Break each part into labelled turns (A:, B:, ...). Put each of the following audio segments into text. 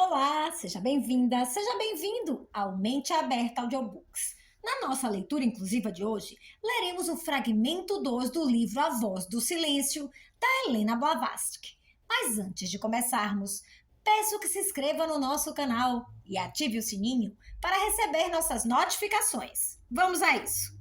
A: Olá, seja bem-vinda, seja bem-vindo ao Mente Aberta Audiobooks. Na nossa leitura inclusiva de hoje, leremos o fragmento 2 do livro A Voz do Silêncio, da Helena Blavatsky. Mas antes de começarmos, peço que se inscreva no nosso canal e ative o sininho para receber nossas notificações. Vamos a isso!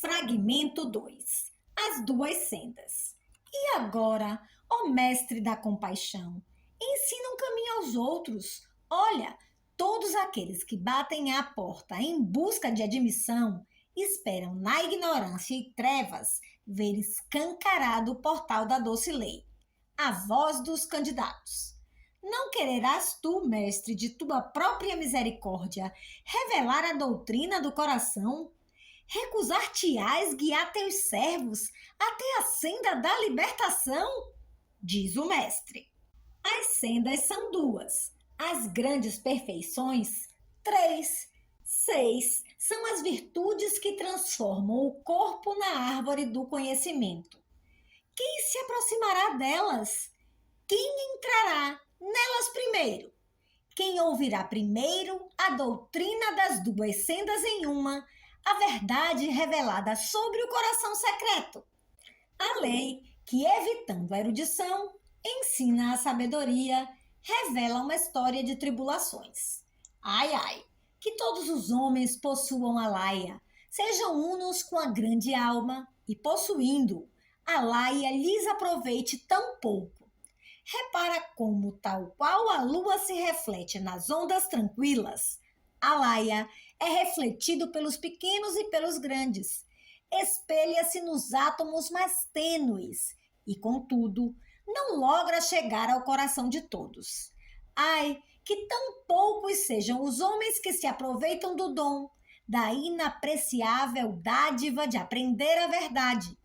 A: Fragmento 2. As duas sendas. E agora, ó mestre da compaixão, ensina um caminho aos outros. Olha, todos aqueles que batem à porta em busca de admissão esperam na ignorância e trevas ver escancarado o portal da doce lei. A voz dos candidatos. Não quererás tu, mestre, de tua própria misericórdia, revelar a doutrina do coração? Recusar-te-ás guiar teus servos até a senda da libertação? Diz o mestre. As sendas são duas, as grandes perfeições, três. Seis são as virtudes que transformam o corpo na árvore do conhecimento. Quem se aproximará delas? Quem entrará nelas primeiro? Quem ouvirá primeiro a doutrina das duas sendas em uma, a verdade revelada sobre o coração secreto? A lei que, evitando a erudição, ensina a sabedoria, revela uma história de tribulações. Ai, ai, que todos os homens possuam a laia, sejam unos com a grande alma, e possuindo, a laia lhes aproveite tão pouco. Repara como, tal qual a lua se reflete nas ondas tranquilas, a laia é refletido pelos pequenos e pelos grandes, espelha-se nos átomos mais tênues e, contudo, não logra chegar ao coração de todos. Ai, que tão poucos sejam os homens que se aproveitam do dom, da inapreciável dádiva de aprender a verdade,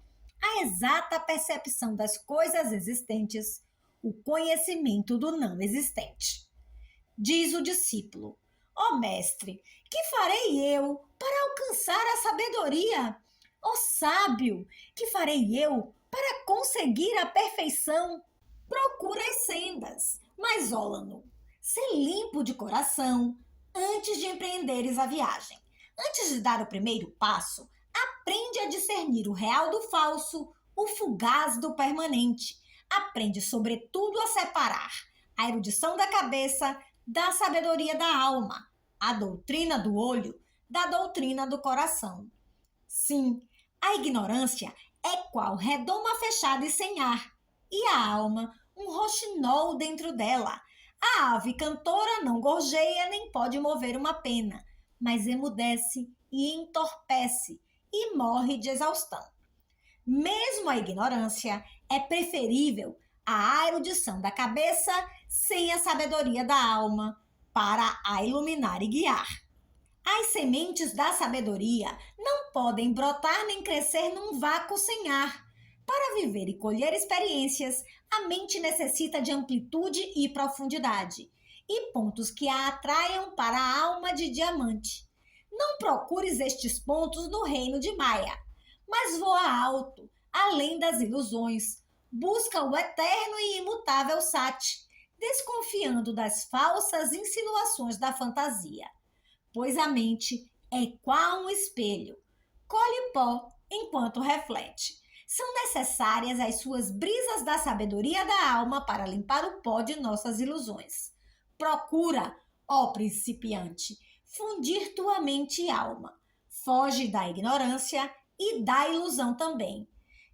A: a exata percepção das coisas existentes, o conhecimento do não existente. Diz o discípulo: ó mestre, que farei eu para alcançar a sabedoria? Ó sábio, que farei eu para conseguir a perfeição? Procura as sendas, mas ólano, sê limpo de coração antes de empreenderes a viagem. Antes de dar o primeiro passo, aprende a discernir o real do falso, o fugaz do permanente. Aprende, sobretudo, a separar a erudição da cabeça da sabedoria da alma, a doutrina do olho da doutrina do coração. Sim, a ignorância é qual redoma fechada e sem ar, e a alma um roxinol dentro dela. A ave cantora não gorjeia nem pode mover uma pena, mas emudece e entorpece e morre de exaustão. Mesmo a ignorância é preferível à erudição da cabeça sem a sabedoria da alma para a iluminar e guiar. As sementes da sabedoria não podem brotar nem crescer num vácuo sem ar. Para viver e colher experiências, a mente necessita de amplitude e profundidade, e pontos que a atraiam para a alma de diamante. Não procures estes pontos no reino de Maia, mas voa alto, além das ilusões. Busca o eterno e imutável Sati, desconfiando das falsas insinuações da fantasia. Pois a mente é qual um espelho, colhe pó enquanto reflete. São necessárias as suas brisas da sabedoria da alma para limpar o pó de nossas ilusões. Procura, ó principiante, fundir tua mente e alma. Foge da ignorância e da ilusão também.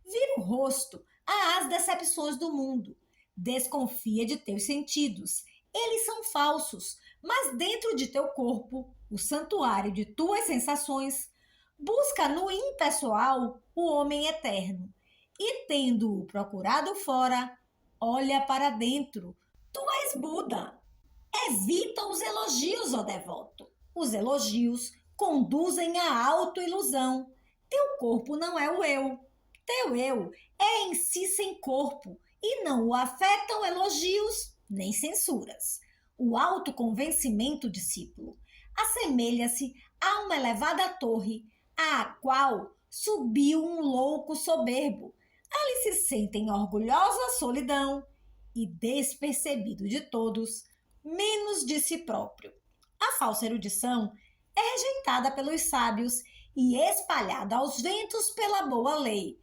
A: Vira o rosto às decepções do mundo. Desconfia de teus sentidos. Eles são falsos, mas dentro de teu corpo, o santuário de tuas sensações, busca no impessoal o homem eterno. E tendo-o procurado fora, olha para dentro. Tu és Buda. Evita os elogios, ó devoto. Os elogios conduzem à autoilusão. Teu corpo não é o eu. Teu eu é em si sem corpo e não o afetam elogios nem censuras. O autoconvencimento, discípulo, assemelha-se a uma elevada torre, à qual subiu um louco soberbo. Ali se sente em orgulhosa solidão e, despercebido de todos, menos de si próprio. A falsa erudição é rejeitada pelos sábios e espalhada aos ventos pela boa lei,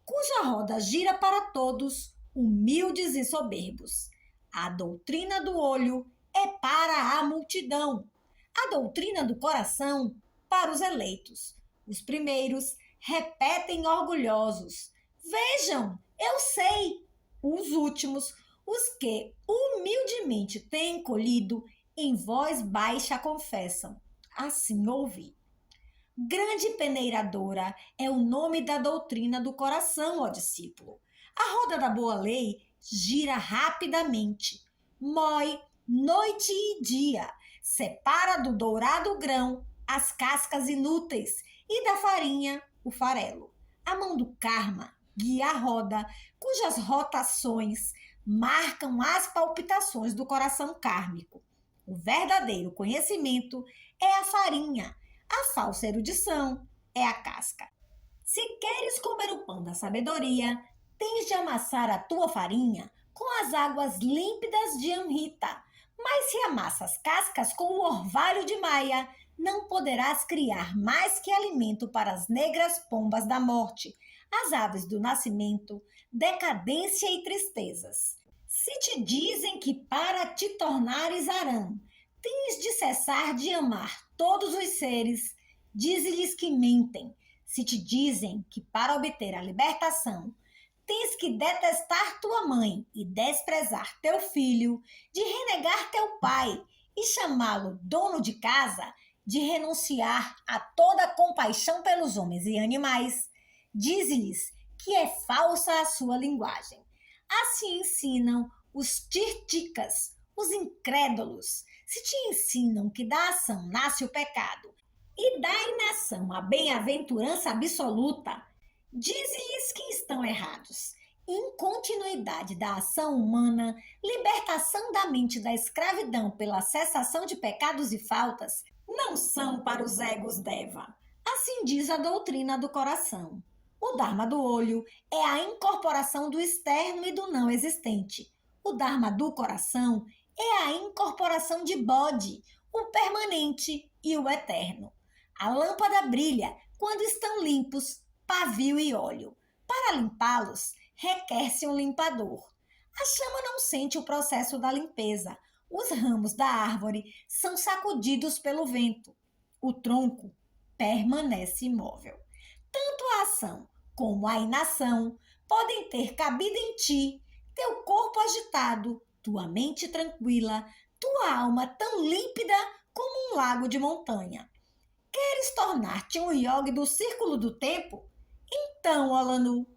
A: cuja roda gira para todos, humildes e soberbos. A doutrina do olho é para a multidão, a doutrina do coração para os eleitos. Os primeiros repetem orgulhosos: vejam, eu sei. Os últimos, os que humildemente têm colhido, em voz baixa confessam: assim ouvi. Grande peneiradora é o nome da doutrina do coração, ó discípulo. A roda da boa lei gira rapidamente, mói noite e dia, separa do dourado grão as cascas inúteis e da farinha o farelo. A mão do karma guia a roda, cujas rotações marcam as palpitações do coração kármico. O verdadeiro conhecimento é a farinha, a falsa erudição é a casca. Se queres comer o pão da sabedoria, tens de amassar a tua farinha com as águas límpidas de Amrita. Mas se amassas cascas com o orvalho de Maia, não poderás criar mais que alimento para as negras pombas da morte, as aves do nascimento, decadência e tristezas. Se te dizem que para te tornares Arã, tens de cessar de amar todos os seres, dize-lhes que mentem. Se te dizem que para obter a libertação, tens que detestar tua mãe e desprezar teu filho, de renegar teu pai e chamá-lo dono de casa, de renunciar a toda compaixão pelos homens e animais, dize-lhes que é falsa a sua linguagem. Assim ensinam os tirticas, os incrédulos. Se te ensinam que da ação nasce o pecado e da inação a bem-aventurança absoluta, dize-lhes que estão errados. Incontinuidade da ação humana, libertação da mente da escravidão pela cessação de pecados e faltas, não são para os egos Deva. Assim diz a doutrina do coração. O Dharma do olho é a incorporação do externo e do não existente. O Dharma do coração é a incorporação de Bodhi, o permanente e o eterno. A lâmpada brilha quando estão limpos pavio e óleo. Para limpá-los, requer-se um limpador. A chama não sente o processo da limpeza. Os ramos da árvore são sacudidos pelo vento. O tronco permanece imóvel. Tanto a ação como a inação podem ter cabida em ti, teu corpo agitado, tua mente tranquila, tua alma tão límpida como um lago de montanha. Queres tornar-te um yogi do círculo do tempo? Então, Alanu,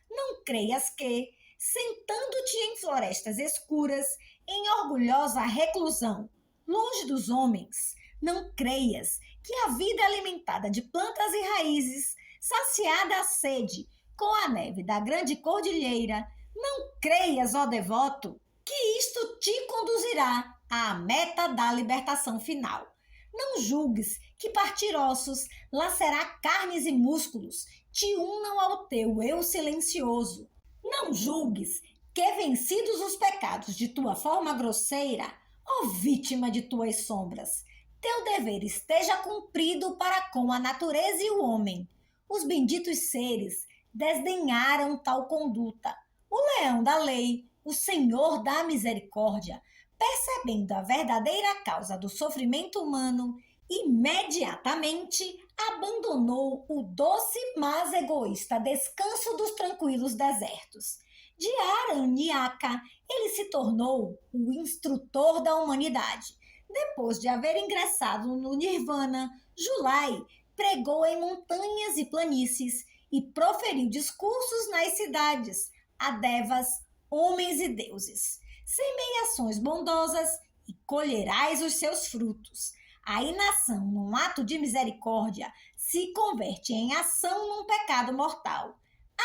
A: não creias que, sentando-te em florestas escuras, em orgulhosa reclusão, longe dos homens, não creias que a vida alimentada de plantas e raízes, saciada a sede com a neve da grande cordilheira, não creias, ó devoto, que isto te conduzirá à meta da libertação final. Não julgues que partir ossos, lacerar carnes e músculos te unam ao teu eu silencioso. Não julgues que, vencidos os pecados de tua forma grosseira, ó vítima de tuas sombras, teu dever esteja cumprido para com a natureza e o homem. Os benditos seres desdenharam tal conduta. O leão da lei, o Senhor da misericórdia, percebendo a verdadeira causa do sofrimento humano, imediatamente abandonou o doce, mas egoísta descanso dos tranquilos desertos. De Aranyaka, ele se tornou o instrutor da humanidade. Depois de haver ingressado no Nirvana, Julai pregou em montanhas e planícies e proferiu discursos nas cidades, a devas, homens e deuses. Semei ações bondosas e colherás os seus frutos. A inação num ato de misericórdia se converte em ação num pecado mortal.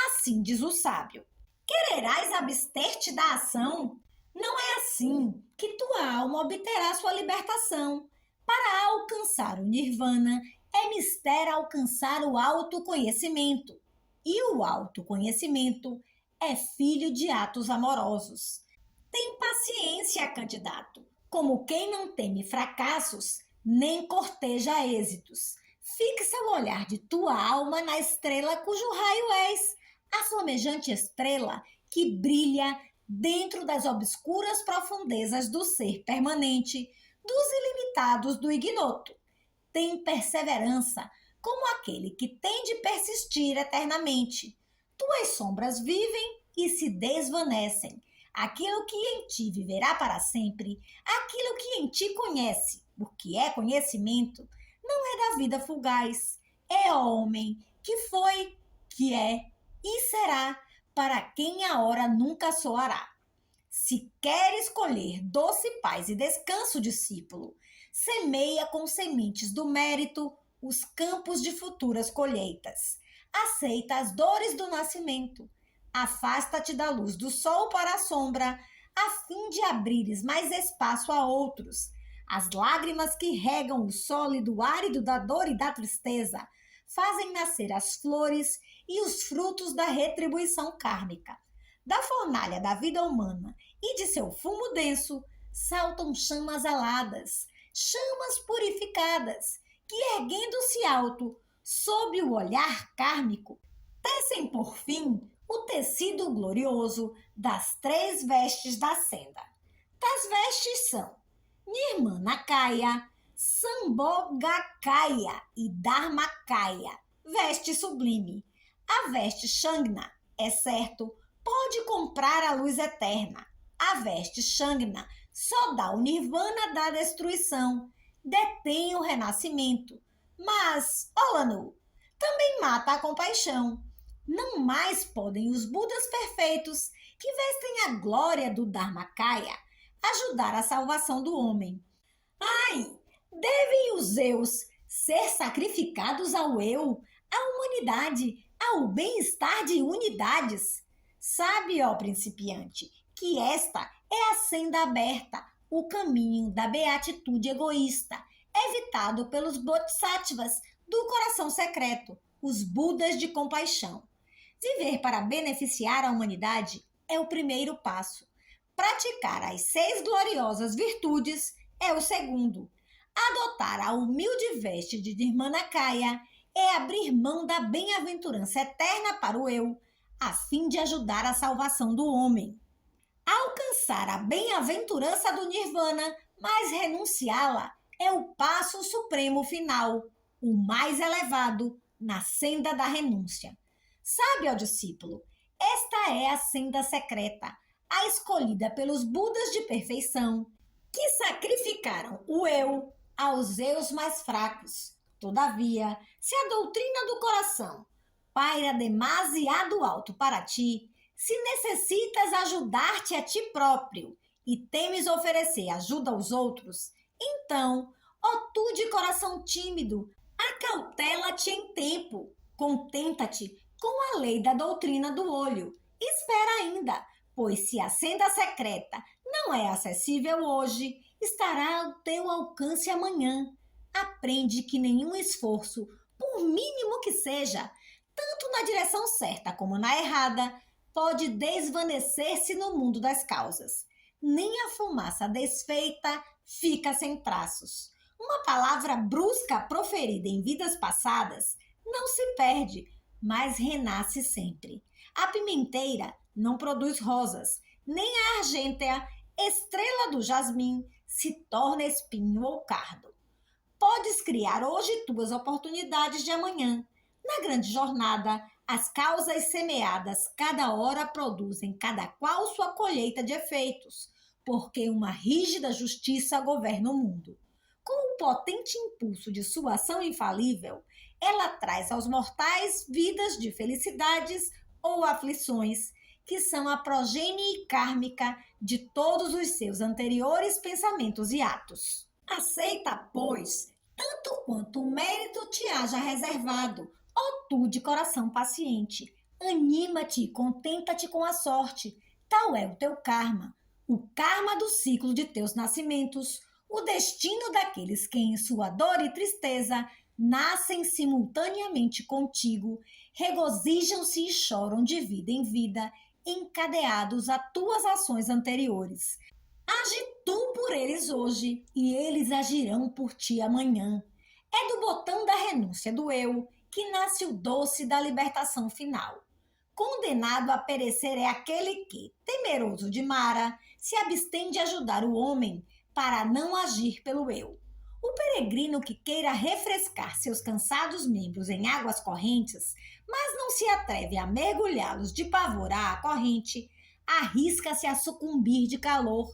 A: Assim diz o sábio. Quererás abster-te da ação? Não é assim que tua alma obterá sua libertação. Para alcançar o nirvana, é mister alcançar o autoconhecimento. E o autoconhecimento é filho de atos amorosos. Tem paciência, candidato. Como quem não teme fracassos, nem corteja êxitos. Fixa o olhar de tua alma na estrela cujo raio és, a flamejante estrela que brilha dentro das obscuras profundezas do ser permanente, dos ilimitados do ignoto. Tem perseverança, como aquele que tem de persistir eternamente. Tuas sombras vivem e se desvanecem. Aquilo que em ti viverá para sempre, aquilo que em ti conhece, porque é conhecimento, não é da vida fugaz. É homem que foi, que é e será, para quem a hora nunca soará. Se quer escolher doce paz e descanso, discípulo, semeia com sementes do mérito os campos de futuras colheitas. Aceita as dores do nascimento. Afasta-te da luz do sol para a sombra, a fim de abrires mais espaço a outros. As lágrimas que regam o sólido árido da dor e da tristeza fazem nascer as flores e os frutos da retribuição kármica. Da fornalha da vida humana e de seu fumo denso saltam chamas aladas, chamas purificadas, que erguendo-se alto sob o olhar kármico, tecem por fim o tecido glorioso das três vestes da senda. Tais vestes são Nirmanakaya, Sambhogakaya e Dharmakaya, veste sublime. A veste Shangna, é certo, pode comprar a luz eterna. A veste Shangna só dá o nirvana da destruição, detém o renascimento. Mas, Olanu, também mata a compaixão. Não mais podem os Budas perfeitos, que vestem a glória do Dharmakaya, ajudar a salvação do homem. Ai, devem os eus ser sacrificados ao eu, à humanidade, ao bem-estar de unidades. Sabe, ó principiante, que esta é a senda aberta, o caminho da beatitude egoísta, evitado pelos bodhisattvas do coração secreto, os Budas de compaixão. Viver para beneficiar a humanidade é o primeiro passo. Praticar as 6 gloriosas virtudes é o segundo. Adotar a humilde veste de Nirmanakaya é abrir mão da bem-aventurança eterna para o eu, a fim de ajudar a salvação do homem. Alcançar a bem-aventurança do Nirvana, mas renunciá-la, é o passo supremo final, o mais elevado na senda da renúncia. Sabe, ó discípulo, esta é a senda secreta, a escolhida pelos Budas de perfeição, que sacrificaram o eu aos eus mais fracos. Todavia, se a doutrina do coração paira demasiado alto para ti, se necessitas ajudar-te a ti próprio e temes oferecer ajuda aos outros, então, ó tu de coração tímido, acautela-te em tempo, contenta-te com a lei da doutrina do olho. Espera ainda, pois se a senda secreta não é acessível hoje, estará ao teu alcance amanhã. Aprende que nenhum esforço, por mínimo que seja, tanto na direção certa como na errada, pode desvanecer-se no mundo das causas. Nem a fumaça desfeita fica sem traços. Uma palavra brusca proferida em vidas passadas não se perde, mas renasce sempre. A pimenteira não produz rosas, nem a argêntea, estrela do jasmim, se torna espinho ou cardo. Podes criar hoje tuas oportunidades de amanhã. Na grande jornada, as causas semeadas cada hora produzem cada qual sua colheita de efeitos, porque uma rígida justiça governa o mundo. Com o potente impulso de sua ação infalível, ela traz aos mortais vidas de felicidades ou aflições, que são a progenie kármica de todos os seus anteriores pensamentos e atos. Aceita, pois, tanto quanto o mérito te haja reservado, ó tu de coração paciente. Anima-te e contenta-te com a sorte. Tal é o teu karma, o karma do ciclo de teus nascimentos, o destino daqueles que em sua dor e tristeza nascem simultaneamente contigo, regozijam-se e choram de vida em vida, encadeados a tuas ações anteriores. Age tu por eles hoje, e eles agirão por ti amanhã. É do botão da renúncia do eu que nasce o doce da libertação final. Condenado a perecer é aquele que, temeroso de Mara, se abstém de ajudar o homem para não agir pelo eu. O peregrino que queira refrescar seus cansados membros em águas correntes, mas não se atreve a mergulhá-los de pavor à corrente, arrisca-se a sucumbir de calor.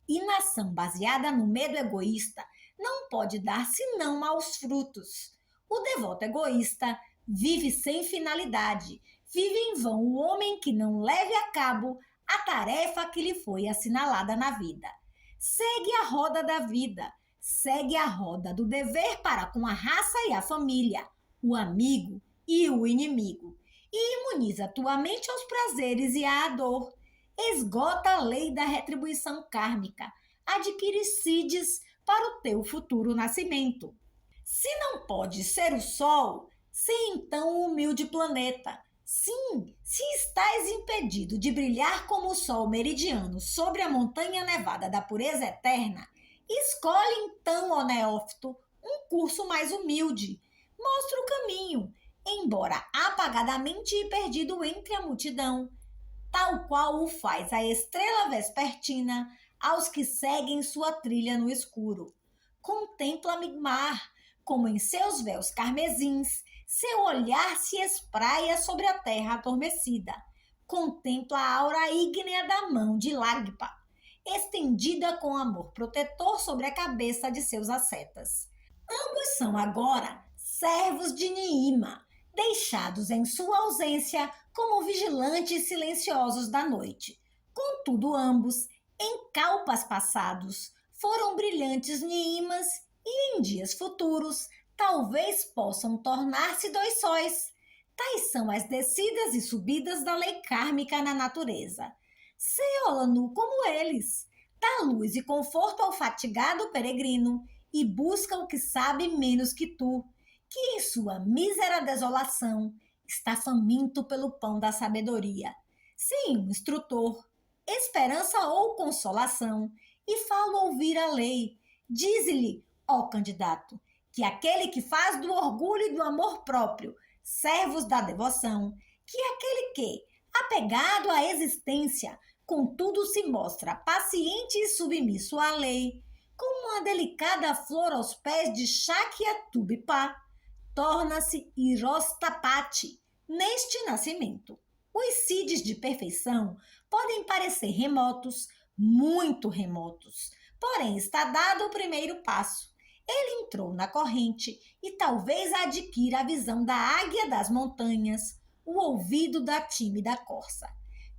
A: Inação baseada no medo egoísta não pode dar senão maus frutos. O devoto egoísta vive sem finalidade, vive em vão o homem que não leve a cabo a tarefa que lhe foi assinalada na vida. Segue a roda da vida, segue a roda do dever para com a raça e a família, o amigo e o inimigo, e imuniza tua mente aos prazeres e à dor. Esgota a lei da retribuição kármica, adquire seeds para o teu futuro nascimento. Se não pode ser o Sol, se então o humilde planeta. Sim, se estás impedido de brilhar como o Sol meridiano sobre a montanha nevada da pureza eterna, escolhe então, ó neófito, um curso mais humilde. Mostra o caminho, embora apagadamente e perdido entre a multidão, tal qual o faz a estrela vespertina aos que seguem sua trilha no escuro. Contempla Migmar, como em seus véus carmesins, seu olhar se espraia sobre a terra adormecida. Contempla a aura ígnea da mão de Lagpa, estendida com amor protetor sobre a cabeça de seus ascetas. Ambos são agora servos de Niima, deixados em sua ausência como vigilantes silenciosos da noite. Contudo, ambos, em calpas passados, foram brilhantes Niimas e em dias futuros talvez possam tornar-se dois sóis. Tais são as descidas e subidas da lei kármica na natureza. Seolanu como eles, dá luz e conforto ao fatigado peregrino e busca o que sabe menos que tu, que em sua mísera desolação está faminto pelo pão da sabedoria, sem um instrutor, esperança ou consolação, e falo ouvir a lei. Dize-lhe, ó candidato, que aquele que faz do orgulho e do amor próprio servos da devoção, que aquele que, apegado à existência, contudo se mostra paciente e submisso à lei, como uma delicada flor aos pés de Shakyatubipá, torna-se Irostapati neste nascimento. Os seeds de perfeição podem parecer remotos, muito remotos, porém está dado o primeiro passo. Ele entrou na corrente e talvez adquira a visão da águia das montanhas, o ouvido da tímida corça.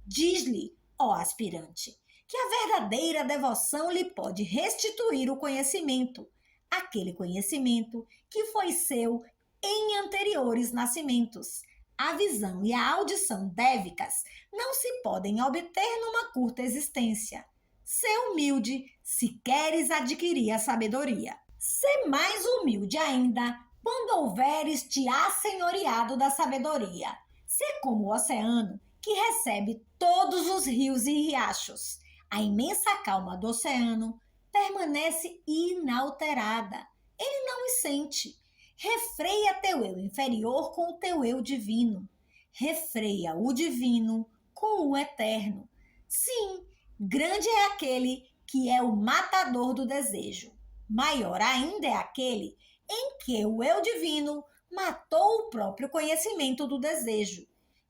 A: Diz-lhe, ó aspirante, que a verdadeira devoção lhe pode restituir o conhecimento, aquele conhecimento que foi seu em anteriores nascimentos. A visão e a audição dévicas não se podem obter numa curta existência. Sê humilde se queres adquirir a sabedoria. Sê mais humilde ainda quando houveres te assenhoreado da sabedoria. Sê como o oceano que recebe todos os rios e riachos. A imensa calma do oceano permanece inalterada. Ele não os sente. Refreia teu eu inferior com o teu eu divino. Refreia o divino com o eterno. Sim, grande é aquele que é o matador do desejo. Maior ainda é aquele em que o eu divino matou o próprio conhecimento do desejo.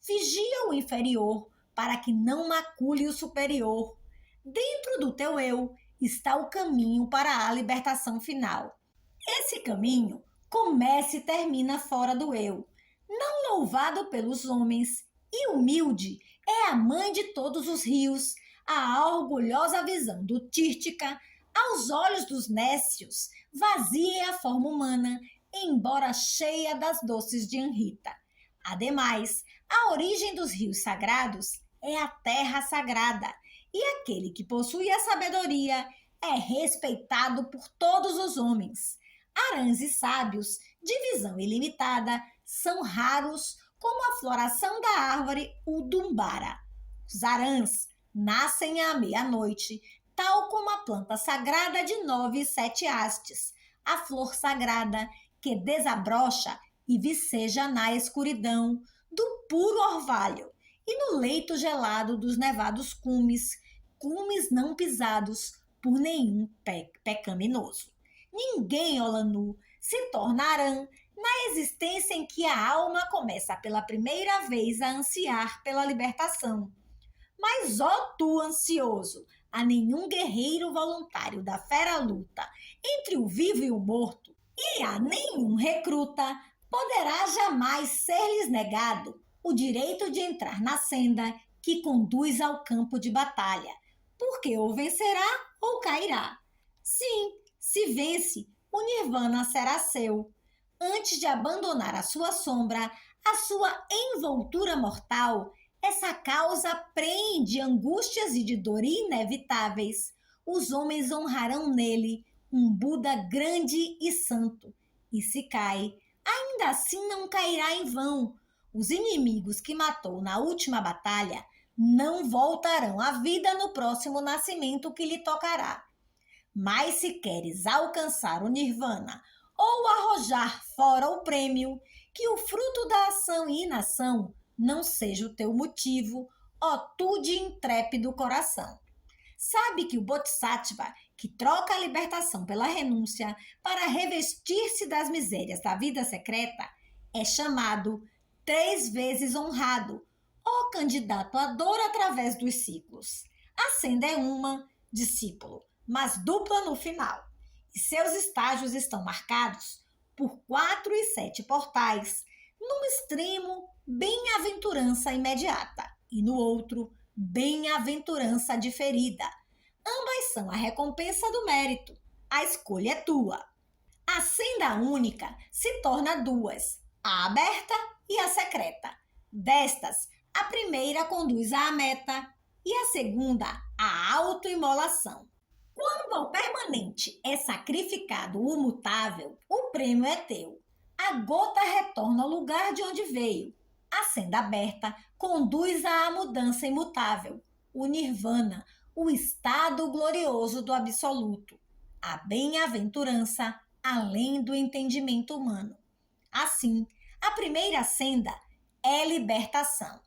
A: Vigia o inferior para que não macule o superior. Dentro do teu eu está o caminho para a libertação final. Esse caminho começa e termina fora do eu, não louvado pelos homens, e humilde é a mãe de todos os rios, a orgulhosa visão do Tírtica, aos olhos dos nécios, vazia é a forma humana, embora cheia das doces de Anhita. Ademais, a origem dos rios sagrados é a terra sagrada, e aquele que possui a sabedoria é respeitado por todos os homens. Arãs e sábios, de visão ilimitada, são raros como a floração da árvore Udumbara. Os arãs nascem à meia-noite, tal como a planta sagrada de 9 e 7 hastes, a flor sagrada que desabrocha e viceja na escuridão do puro orvalho e no leito gelado dos nevados cumes, cumes não pisados por nenhum pecaminoso. Ninguém, Olanu, se tornará na existência em que a alma começa pela primeira vez a ansiar pela libertação. Mas, ó tu ansioso, a nenhum guerreiro voluntário da fera luta entre o vivo e o morto, e a nenhum recruta poderá jamais ser-lhes negado o direito de entrar na senda que conduz ao campo de batalha, porque ou vencerá ou cairá. Sim, se vence, o nirvana será seu. Antes de abandonar a sua sombra, a sua envoltura mortal, essa causa prende angústias e de dor inevitáveis. Os homens honrarão nele um Buda grande e santo. E se cai, ainda assim não cairá em vão. Os inimigos que matou na última batalha não voltarão à vida no próximo nascimento que lhe tocará. Mas se queres alcançar o nirvana ou arrojar fora o prêmio, que o fruto da ação e inação não seja o teu motivo, ó tu de intrépido coração. Sabe que o Bodhisattva, que troca a libertação pela renúncia para revestir-se das misérias da vida secreta, é chamado 3 vezes honrado, ó candidato à dor através dos ciclos. A senda é uma, discípulo, mas dupla no final, e seus estágios estão marcados por 4 e 7 portais, num extremo, bem-aventurança imediata, e no outro, bem-aventurança diferida. Ambas são a recompensa do mérito. A escolha é tua. A senda única se torna 2, a aberta e a secreta. Destas, a primeira conduz à meta e a segunda à autoimolação. Quando ao permanente é sacrificado o mutável, o prêmio é teu. A gota retorna ao lugar de onde veio. A senda aberta conduz à mudança imutável, o nirvana, o estado glorioso do absoluto, a bem-aventurança além do entendimento humano. Assim, a primeira senda é libertação,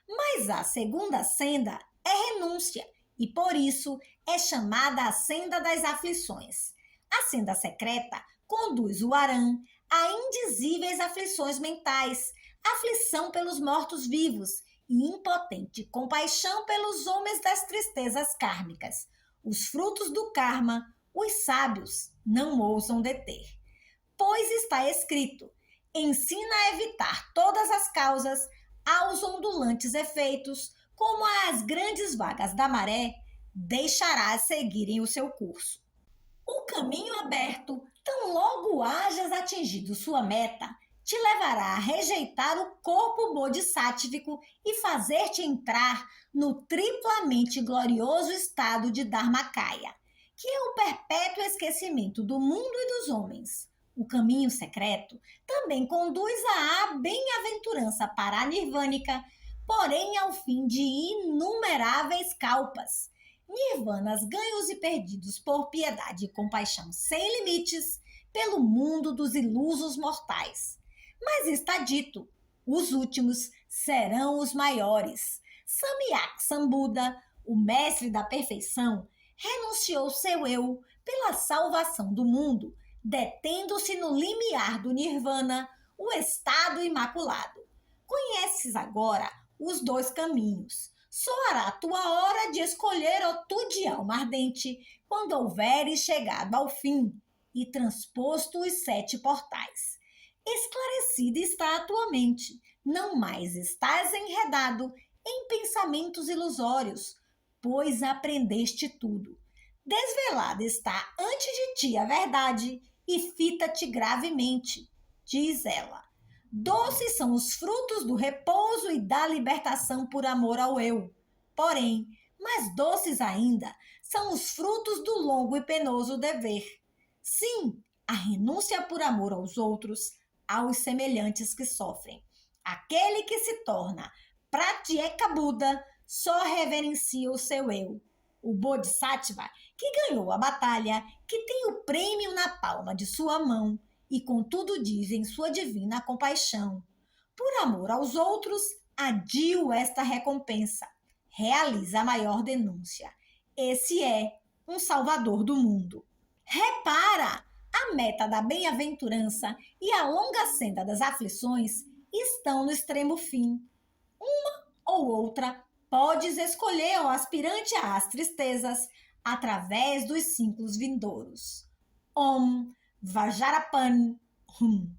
A: mas a segunda senda é renúncia e por isso é chamada a senda das aflições. A senda secreta conduz o Aran a indizíveis aflições mentais, aflição pelos mortos-vivos e impotente compaixão pelos homens das tristezas kármicas. Os frutos do karma, os sábios não ousam deter. Pois está escrito: ensina a evitar todas as causas, aos ondulantes efeitos, como as grandes vagas da maré, deixarás seguirem o seu curso. O caminho aberto, tão logo hajas atingido sua meta, te levará a rejeitar o corpo bodhisattvico e fazer-te entrar no triplamente glorioso estado de Dharmakaya, que é o perpétuo esquecimento do mundo e dos homens. O caminho secreto também conduz à bem-aventurança paranirvânica, porém ao fim de inumeráveis kalpas. Nirvanas ganhos e perdidos por piedade e compaixão sem limites pelo mundo dos ilusos mortais. Mas está dito, os últimos serão os maiores. Samyak Sambuddha, o mestre da perfeição, renunciou seu eu pela salvação do mundo, detendo-se no limiar do nirvana, o estado imaculado. Conheces agora os 2 caminhos. Soará a tua hora de escolher, ó tu de alma ardente, quando houveres chegado ao fim e transposto os 7 portais. Esclarecida está a tua mente, não mais estás enredado em pensamentos ilusórios, pois aprendeste tudo. Desvelada está ante de ti a verdade e fita-te gravemente, diz ela. Doces são os frutos do repouso e da libertação por amor ao eu. Porém, mais doces ainda são os frutos do longo e penoso dever. Sim, a renúncia por amor aos outros, aos semelhantes que sofrem. Aquele que se torna Pratyeka Buda só reverencia o seu eu. o Bodhisattva que ganhou a batalha, que tem o prêmio na palma de sua mão e contudo diz em sua divina compaixão: por amor aos outros, adio esta recompensa, realiza a maior denúncia. Esse é um salvador do mundo. Repara! A meta da bem-aventurança e a longa senda das aflições estão no extremo fim. Uma ou outra podes escolher o aspirante às tristezas através dos ciclos vindouros. Om Vajrapani Hum.